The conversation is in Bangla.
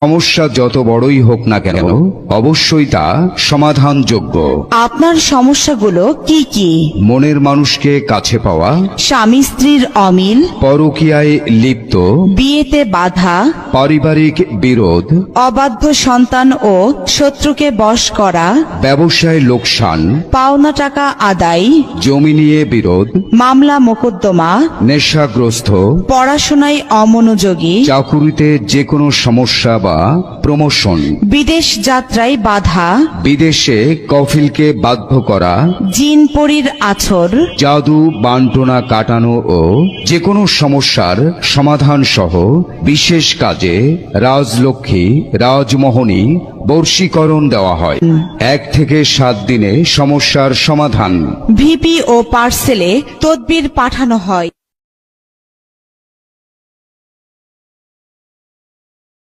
সমস্যা যত বড়ই হোক না কেন অবশ্যই তা সমাধানযোগ্য। আপনার সমস্যাগুলো কি কি? মনের মানুষকে কাছে পাওয়া, স্বামী স্ত্রীর অমিল, পরকীয়ায় লিপ্ত, বিয়েতে বাধা, পারিবারিক বিরোধ, অবাধ্য সন্তান ও শত্রুকে বশ করা, ব্যবসায় লোকসান, পাওনা টাকা আদায়, জমি নিয়ে বিরোধ, মামলা মোকদ্দমা, নেশাগ্রস্ত, পড়াশোনায় অমনোযোগী, চাকুরিতে যে কোনো সমস্যা বা প্রমোশন, বিদেশ যাত্রায় বাধা, বিদেশে কফিলকে বাধ্য করা, জিন পরীর আছর, জাদু বান্টনা কাটানো ও যে কোনো সমস্যার সমাধান সহ বিশেষ কাজে রাজলক্ষ্মী, রাজমোহনী বর্ষীকরণ দেওয়া হয়। 1 থেকে 7 দিনে সমস্যার সমাধান। ভিপি ও পার্সেলে তদবির পাঠানো হয়।